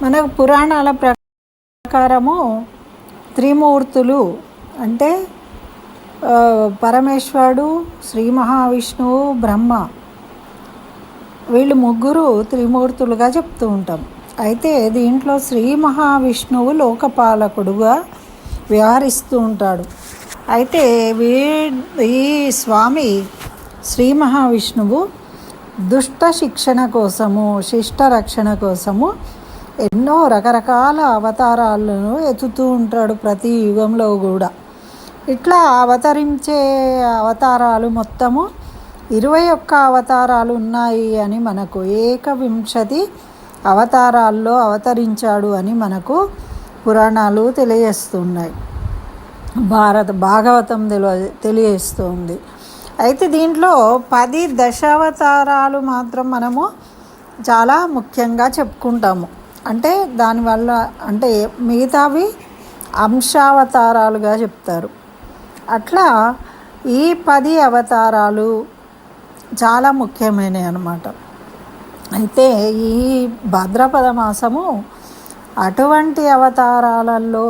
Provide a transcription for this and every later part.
మనకు పురాణాల ప్రకారము త్రిమూర్తులు అంటే పరమేశ్వరుడు, శ్రీ మహావిష్ణువు, బ్రహ్మ, వీళ్ళు ముగ్గురు త్రిమూర్తులుగా చెప్తూ ఉంటాం. అయితే దీంట్లో శ్రీ మహావిష్ణువు లోకపాలకుడుగా వ్యవహరిస్తూ ఉంటాడు. అయితే ఈ స్వామి శ్రీ మహావిష్ణువు దుష్ట శిక్షణ కోసము, శిష్ట రక్షణ కోసము ఎన్నో రకరకాల అవతారాలను ఎత్తుతూ ఉంటాడు ప్రతి యుగంలో కూడా. ఇట్లా అవతరించే అవతారాలు మొత్తము 21 అవతారాలు ఉన్నాయి అని మనకు, 21 అవతారాల్లో అవతరించాడు అని మనకు పురాణాలు తెలియజేస్తున్నాయి. భాగవతం తెలియజేస్తుంది. అయితే దీంట్లో 10 దశావతారాలు మాత్రం మనము చాలా ముఖ్యంగా చెప్పుకుంటాము. అంటే దానివల్ల అంటే మిగతావి అంశావతారాలుగా చెప్తారు. అట్లా ఈ 10 అవతారాలు చాలా ముఖ్యమైనవి అన్నమాట. అయితే ఈ భాద్రపద మాసము అటువంటి అవతారాలలో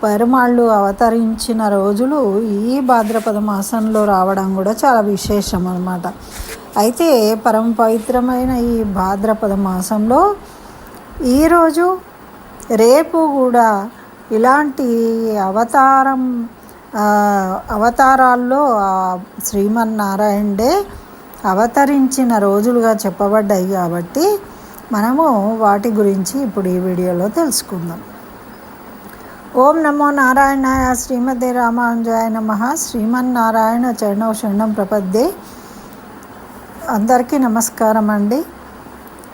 పెరుమాళ్ళు అవతరించిన రోజులు ఈ భాద్రపద మాసంలో రావడం కూడా చాలా విశేషం అన్నమాట. అయితే పరమ పవిత్రమైన ఈ భాద్రపద మాసంలో ఈరోజు రేపు కూడా ఇలాంటి అవతారాల్లో శ్రీమన్నారాయణుడే అవతరించిన రోజులుగా చెప్పబడ్డాయి. కాబట్టి మనము వాటి గురించి ఇప్పుడు ఈ వీడియోలో తెలుసుకుందాం. ఓం నమో నారాయణాయ శ్రీమతే రామానుజాయ నమః. శ్రీమన్నారాయణ చరణో శరణం ప్రపద్యే. అందరికీ నమస్కారం అండి.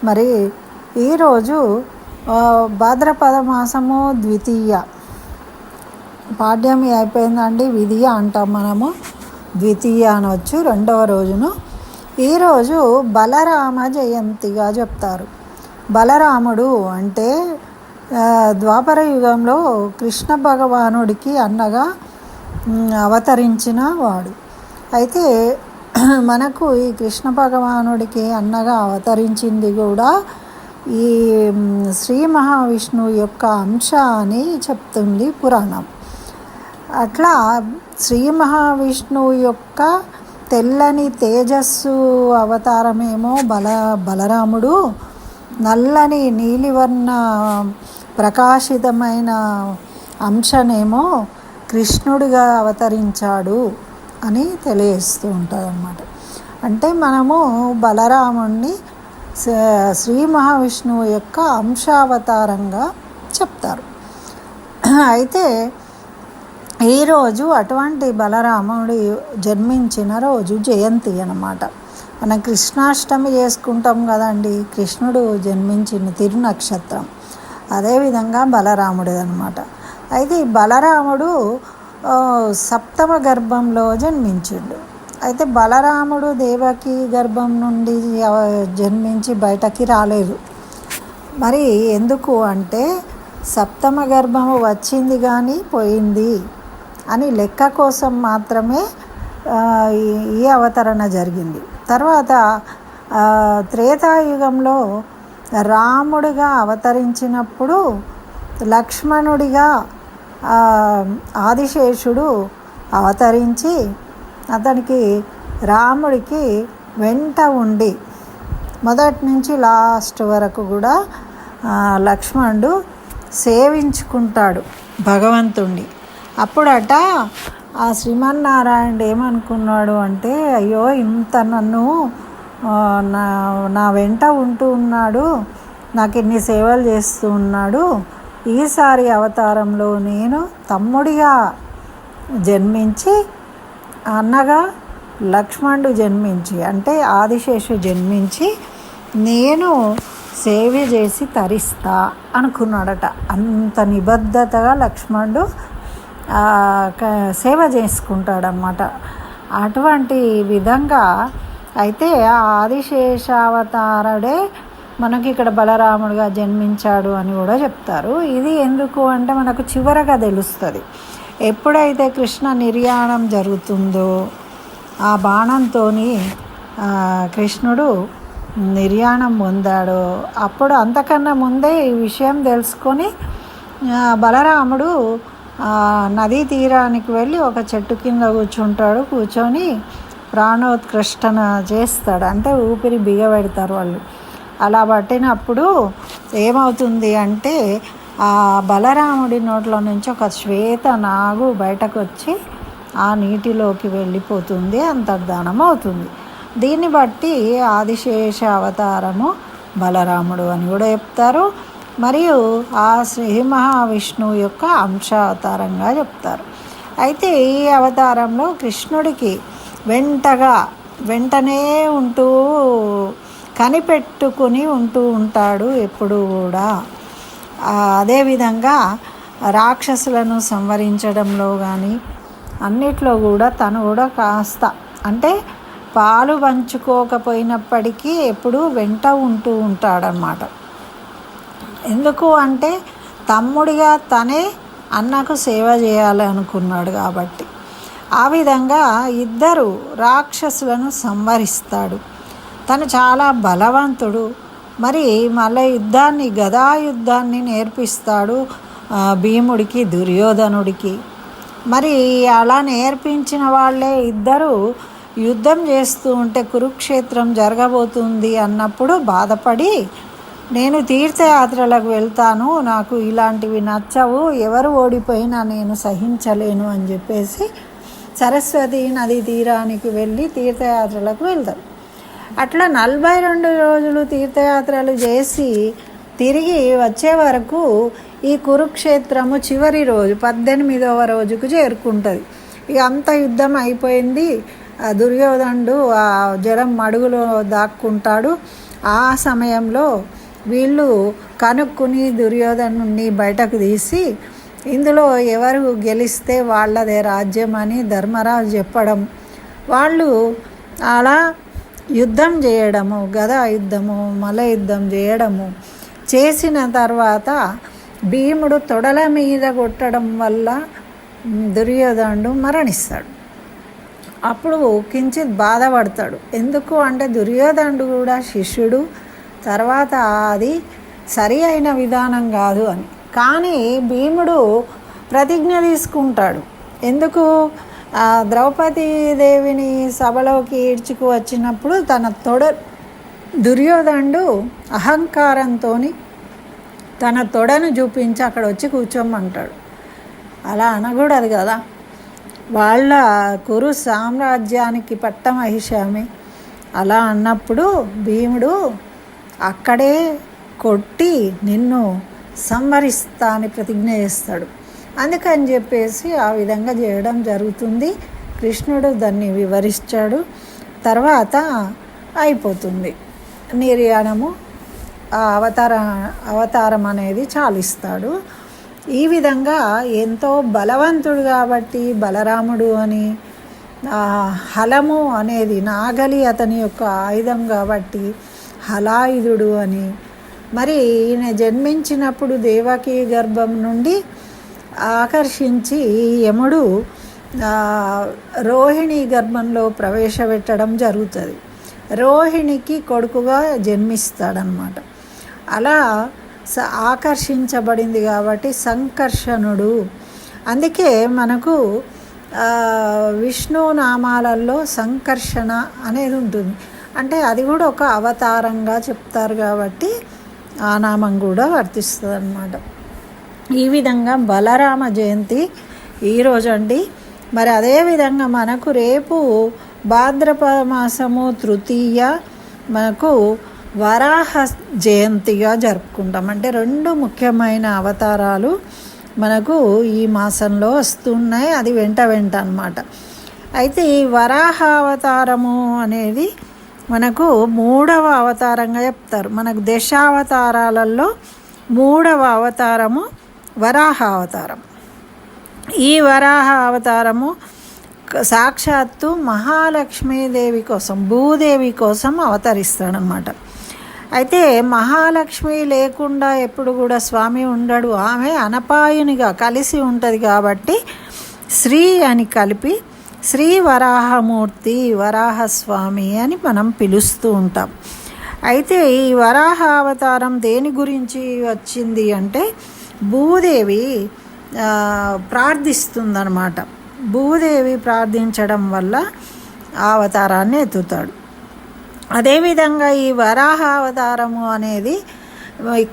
మరి ఈరోజు భాద్రపద మాసము ద్వితీయ, పాడ్యమి అయిపోయిందండి, విధియ అంటాం మనము, ద్వితీయ అనవచ్చు, 2వ రోజును. ఈరోజు బలరామ జయంతిగా చెప్తారు. బలరాముడు అంటే ద్వాపర యుగంలో కృష్ణ భగవానుడికి అన్నగా అవతరించిన వాడు. అయితే మనకు ఈ కృష్ణ భగవానుడికి అన్నగా అవతరించింది కూడా ఈ శ్రీ మహావిష్ణువు యొక్క అంశ అని చెప్తుంది పురాణం. అట్లా శ్రీ మహావిష్ణువు యొక్క తెల్లని తేజస్సు అవతారమేమో బలరాముడు, నల్లని నీలివర్ణ ప్రకాశితమైన అంశనేమో కృష్ణుడిగా అవతరించాడు అని తెలియజేస్తూ ఉంటుంది అన్నమాట. అంటే మనము బలరాముణ్ణి శ్రీ మహావిష్ణువు యొక్క అంశావతారంగా చెప్తారు. అయితే ఈరోజు అటువంటి బలరాముడు జన్మించిన రోజు జయంతి అన్నమాట. మనం కృష్ణాష్టమి చేసుకుంటాం కదండి, కృష్ణుడు జన్మించిన తిరునక్షత్రం, అదేవిధంగా బలరాముడిది అనమాట. అయితే ఈ బలరాముడు 7వ గర్భంలో జన్మించిండు. అయితే బలరాముడు దేవకి గర్భం నుండి జన్మించి బయటకి రాలేదు. మరి ఎందుకు అంటే 7వ గర్భము వచ్చింది కానీ పోయింది అని లెక్క కోసం మాత్రమే ఈ అవతరణ జరిగింది. తర్వాత త్రేతాయుగంలో రాముడిగా అవతరించినప్పుడు లక్ష్మణుడిగా ఆదిశేషుడు అవతరించి అతనికి రాముడికి వెంట ఉండి మొదటి నుంచి లాస్ట్ వరకు కూడా లక్ష్మణుడు సేవించుకుంటాడు భగవంతుణ్ణి. అప్పుడట ఆ శ్రీమన్నారాయణుడు ఏమనుకున్నాడు అంటే, అయ్యో ఇంత నన్ను నా వెంట ఉంటూ ఉన్నాడు, నాకు ఇన్ని సేవలు చేస్తూ ఉన్నాడు, ఈసారి అవతారంలో నేను తమ్ముడిగా జన్మించి అన్నగా లక్ష్మణుడు జన్మించి అంటే ఆదిశేషు జన్మించి నేను సేవ చేసి తరిస్తా అనుకున్నాడట. అంత నిబద్ధతగా లక్ష్మణుడు సేవ చేసుకుంటాడనమాట. అటువంటి విధంగా అయితే ఆ ఆదిశేషావతారుడే మనకి ఇక్కడ బలరాముడిగా జన్మించాడు అని కూడా చెప్తారు. ఇది ఎందుకు అంటే మనకు చివరగా తెలుస్తుంది. ఎప్పుడైతే కృష్ణ నిర్యాణం జరుగుతుందో ఆ బాణంతో కృష్ణుడు నిర్యాణం పొందాడో అప్పుడు అంతకన్నా ముందే ఈ విషయం తెలుసుకొని బలరాముడు నదీ తీరానికి వెళ్ళి ఒక చెట్టు కింద కూర్చుంటాడు. కూర్చొని ప్రాణోత్కృష్టన చేస్తాడు, అంటే ఊపిరి బిగబెడతారు వాళ్ళు. అలా పట్టినప్పుడు ఏమవుతుంది అంటే ఆ బలరాముడి నోట్లో నుంచి ఒక శ్వేత నాగు బయటకు వచ్చి ఆ నీటిలోకి వెళ్ళిపోతుంది, అంతర్ధానం అవుతుంది. దీన్ని బట్టి ఆదిశేష అవతారము బలరాముడు అని కూడా చెప్తారు. మరియు ఆ శ్రీ మహావిష్ణువు యొక్క అంశ అవతారంగా చెప్తారు. అయితే ఈ అవతారంలో కృష్ణుడికి వెంటనే ఉంటూ కనిపెట్టుకుని ఉంటాడు ఎప్పుడు కూడా. అదేవిధంగా రాక్షసులను సంహరించడంలో కానీ అన్నిట్లో కూడా తను కూడా కాస్త అంటే పాలు పంచుకోకపోయినప్పటికీ ఎప్పుడూ వెంట ఉంటాడనమాట. ఎందుకు అంటే తమ్ముడిగా తనే అన్నకు సేవ చేయాలనుకున్నాడు కాబట్టి. ఆ విధంగా ఇద్దరు రాక్షసులను సంహరిస్తాడు. తను చాలా బలవంతుడు. మరి మల్ల గదాయుద్ధాన్ని నేర్పిస్తాడు భీముడికి, దుర్యోధనుడికి. మరి అలా నేర్పించిన వాళ్ళే ఇద్దరు యుద్ధం చేస్తూ ఉంటే కురుక్షేత్రం జరగబోతుంది అన్నప్పుడు బాధపడి, నేను తీర్థయాత్రలకు వెళ్తాను, నాకు ఇలాంటివి నచ్చవు, ఎవరు ఓడిపోయినా నేను సహించలేను అని చెప్పేసి సరస్వతి నది తీరానికి వెళ్ళి తీర్థయాత్రలకు వెళ్తారు. అట్లా 42 రోజులు తీర్థయాత్రలు చేసి తిరిగి వచ్చే వరకు ఈ కురుక్షేత్రము చివరి రోజు 18వ రోజుకు చేరుకుంటుంది. ఇక అంత యుద్ధం అయిపోయింది. దుర్యోధనుడు ఆ జలం మడుగులో దాక్కుంటాడు. ఆ సమయంలో వీళ్ళు కనుక్కుని దుర్యోధనుడిని బయటకు తీసి ఇందులో ఎవరు గెలిస్తే వాళ్ళదే రాజ్యం అని ధర్మరాజు చెప్పడం, వాళ్ళు అలా యుద్ధం చేయడము, గదా యుద్ధము, మల్ల యుద్ధం చేయడము చేసిన తర్వాత భీముడు తొడల మీద కొట్టడం వల్ల దుర్యోధనుడు మరణిస్తాడు. అప్పుడు కించిత్ బాధపడతాడు. ఎందుకు అంటే దుర్యోధనుడు కూడా శిష్యుడు, తర్వాత అది సరి అయిన విధానం కాదు అని. కానీ భీముడు ప్రతిజ్ఞ తీసుకుంటాడు. ఎందుకు? ద్రౌపదీదేవిని సభలోకి ఈడ్చుకు వచ్చినప్పుడు దుర్యోధనుడు అహంకారంతో తన తొడను చూపించి అక్కడ వచ్చి కూర్చోమంటాడు. అలా అనకూడదు కదా. వాళ్ళ కురు సామ్రాజ్యానికి పట్టమహిషామి. అలా అన్నప్పుడు భీముడు అక్కడే కొట్టి నిన్ను సంహరిస్తా అని ప్రతిజ్ఞ చేస్తాడు. అందుకని చెప్పేసి ఆ విధంగా చేయడం జరుగుతుంది. కృష్ణుడు దాన్ని వివరించాడు. తర్వాత అయిపోతుంది నిర్యాణము. ఆ అవతారం అనేది చాలిస్తాడు. ఈ విధంగా ఎంతో బలవంతుడు కాబట్టి బలరాముడు అని, హలము అనేది నాగలి అతని యొక్క ఆయుధం కాబట్టి హలాయుధుడు అని. మరి ఈయన జన్మించినప్పుడు దేవకీ గర్భం నుండి ఆకర్షించి యముడు రోహిణి గర్భంలో ప్రవేశపెట్టడం జరుగుతుంది. రోహిణికి కొడుకుగా జన్మిస్తాడనమాట. అలా ఆకర్షించబడింది కాబట్టి సంకర్షణుడు. అందుకే మనకు విష్ణు నామాలలో సంకర్షణ అనేది ఉంటుంది. అంటే అది కూడా ఒక అవతారంగా చెప్తారు కాబట్టి ఆ నామం కూడా వర్తిస్తుంది అన్నమాట. ఈ విధంగా బలరామ జయంతి ఈరోజు అండి. మరి అదేవిధంగా మనకు రేపు భాద్రపద మాసము తృతీయ మనకు వరాహ జయంతిగా జరుపుకుంటాం. అంటే 2 ముఖ్యమైన అవతారాలు మనకు ఈ మాసంలో వస్తున్నాయి. అది వెంట అన్నమాట. అయితే ఈ వరాహ అవతారము అనేది మనకు 3వ అవతారంగా చెప్తారు. మనకు దశావతారాలలో 3వ అవతారము వరాహ అవతారం. ఈ వరాహ అవతారము సాక్షాత్తు మహాలక్ష్మీదేవి కోసం, భూదేవి కోసం అవతరిస్తాడనమాట. అయితే మహాలక్ష్మి లేకుండా ఎప్పుడు కూడా స్వామి ఉండడు. ఆమె అనపాయునిగా కలిసి ఉంటుంది కాబట్టి శ్రీ అని కలిపి శ్రీ వరాహమూర్తి, వరాహస్వామి అని మనం పిలుస్తూ ఉంటాం. అయితే ఈ వరాహ అవతారం దేని గురించి వచ్చింది అంటే భూదేవి ప్రార్థిస్తుందన్నమాట. భూదేవి ప్రార్థించడం వల్ల ఆ అవతారాన్ని ఎత్తుతాడు. అదేవిధంగా ఈ వరాహ అవతారము అనేది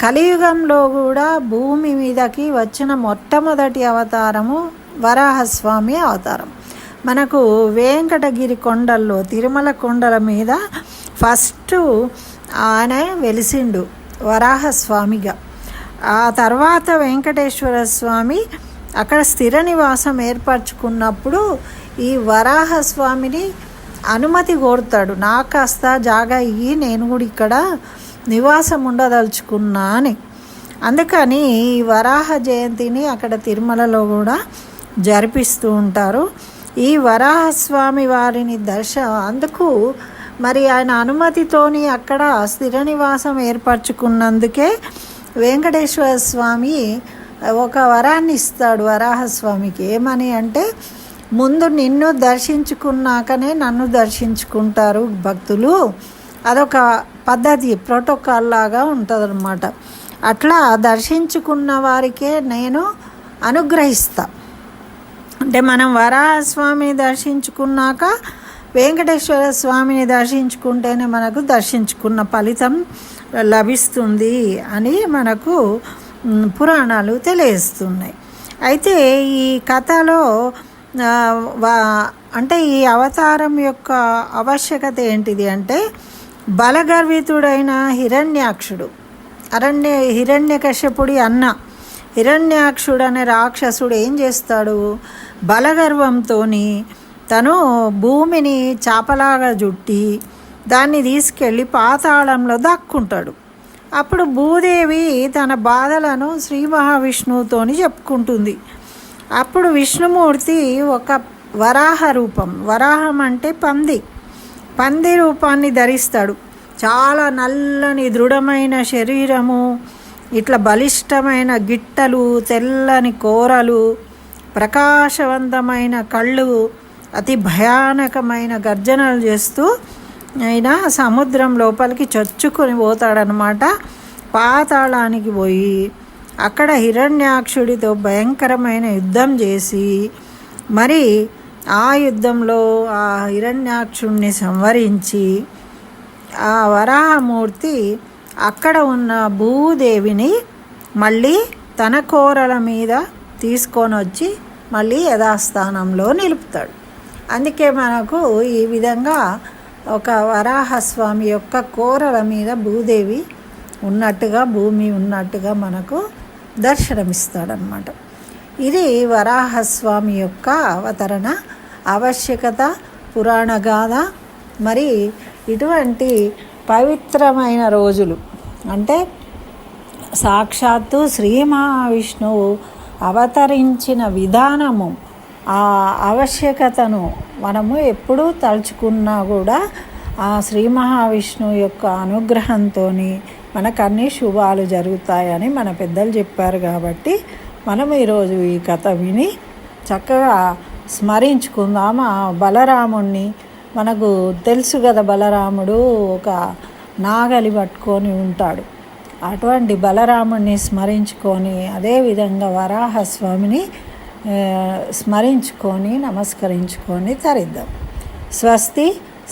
కలియుగంలో కూడా భూమి మీదకి వచ్చిన మొట్టమొదటి అవతారము వరాహస్వామి అవతారం. మనకు వెంకటగిరి కొండల్లో తిరుమల కొండల మీద ఫస్ట్ ఆయన వెలిసిండు వరాహస్వామిగా. ఆ తర్వాత వెంకటేశ్వర స్వామి అక్కడ స్థిర నివాసం ఏర్పరచుకున్నప్పుడు ఈ వరాహస్వామిని అనుమతి కోరుతాడు, నాకు కాస్త జాగా ఇయ్యి, నేను కూడా ఇక్కడ నివాసం ఉండదలుచుకున్నా అని. అందుకని ఈ వరాహ జయంతిని అక్కడ తిరుమలలో కూడా జరిపిస్తూ ఉంటారు. ఈ వరాహస్వామి వారిని అందుకు మరి ఆయన అనుమతితోని అక్కడ స్థిర నివాసం ఏర్పరచుకున్నందుకే వెంకటేశ్వర స్వామి ఒక వరాన్ని ఇస్తాడు వరాహస్వామికి. ఏమని అంటే, ముందు నిన్ను దర్శించుకున్నాకనే నన్ను దర్శించుకుంటారు భక్తులు. అదొక పద్ధతి, ప్రోటోకాల్ లాగా ఉంటుందన్నమాట. అట్లా దర్శించుకున్న వారికే నేను అనుగ్రహిస్తా. అంటే మనం వరాహస్వామిని దర్శించుకున్నాక వెంకటేశ్వర స్వామిని దర్శించుకుంటేనే మనకు దర్శించుకున్న ఫలితం లభిస్తుంది అని మనకు పురాణాలు తెలియజేస్తున్నాయి. అయితే ఈ కథలో అంటే ఈ అవతారం యొక్క ఆవశ్యకత ఏంటిది అంటే, బలగర్వితుడైన హిరణ్యాక్షుడు, హిరణ్యకశ్యపుడి అన్న హిరణ్యాక్షుడు అనే రాక్షసుడు ఏం చేస్తాడు, బలగర్వంతో తను భూమిని చాపలాగా జుట్టి దాన్ని తీసుకెళ్ళి పాతాళంలో దాక్కుంటాడు. అప్పుడు భూదేవి తన బాధలను శ్రీ మహావిష్ణువుతోని చెప్పుకుంటుంది. అప్పుడు విష్ణుమూర్తి ఒక వరాహ రూపం, వరాహం అంటే పంది రూపాన్ని ధరిస్తాడు. చాలా నల్లని దృఢమైన శరీరము, ఇట్లా బలిష్టమైన గిట్టలు, తెల్లని కోరలు, ప్రకాశవంతమైన కళ్ళు, అతి భయానకమైన గర్జనలు చేస్తూ ఆయన సముద్రం లోపలికి చొచ్చుకొని పోతాడనమాట. పాతాళానికి పోయి అక్కడ హిరణ్యాక్షుడితో భయంకరమైన యుద్ధం చేసి, మరి ఆ యుద్ధంలో ఆ హిరణ్యాక్షుడిని సంహరించి ఆ వరాహమూర్తి అక్కడ ఉన్న భూదేవిని మళ్ళీ తన కోరల మీద తీసుకొని వచ్చి మళ్ళీ యథాస్థానంలో నిలుపుతాడు. అందుకే మనకు ఈ విధంగా ఒక వరాహస్వామి యొక్క కోరల మీద భూదేవి ఉన్నట్టుగా, భూమి ఉన్నట్టుగా మనకు దర్శనమిస్తాడనమాట. ఇది వరాహస్వామి యొక్క అవతరణ ఆవశ్యకత, పురాణ గాథ. మరి ఇటువంటి పవిత్రమైన రోజులు అంటే సాక్షాత్తు శ్రీ మహావిష్ణువు అవతరించిన విధానము, ఆ ఆవశ్యకతను మనము ఎప్పుడూ తలుచుకున్నా కూడా ఆ శ్రీ మహావిష్ణువు యొక్క అనుగ్రహంతో మనకు అన్ని శుభాలు జరుగుతాయని మన పెద్దలు చెప్పారు. కాబట్టి మనం ఈరోజు ఈ కథ విని చక్కగా స్మరించుకుందాం ఆ బలరాముణ్ణి. మనకు తెలుసు కదా, బలరాముడు ఒక నాగలి పట్టుకొని ఉంటాడు. అటువంటి బలరాముణ్ణి స్మరించుకొని అదేవిధంగా వరాహస్వామిని స్మరించుకొని నమస్కరించుకొని తరిద్దాం. స్వస్తి.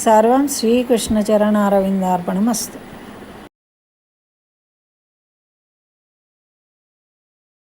సర్వం శ్రీకృష్ణ చరణారవిందార్పణమస్తు.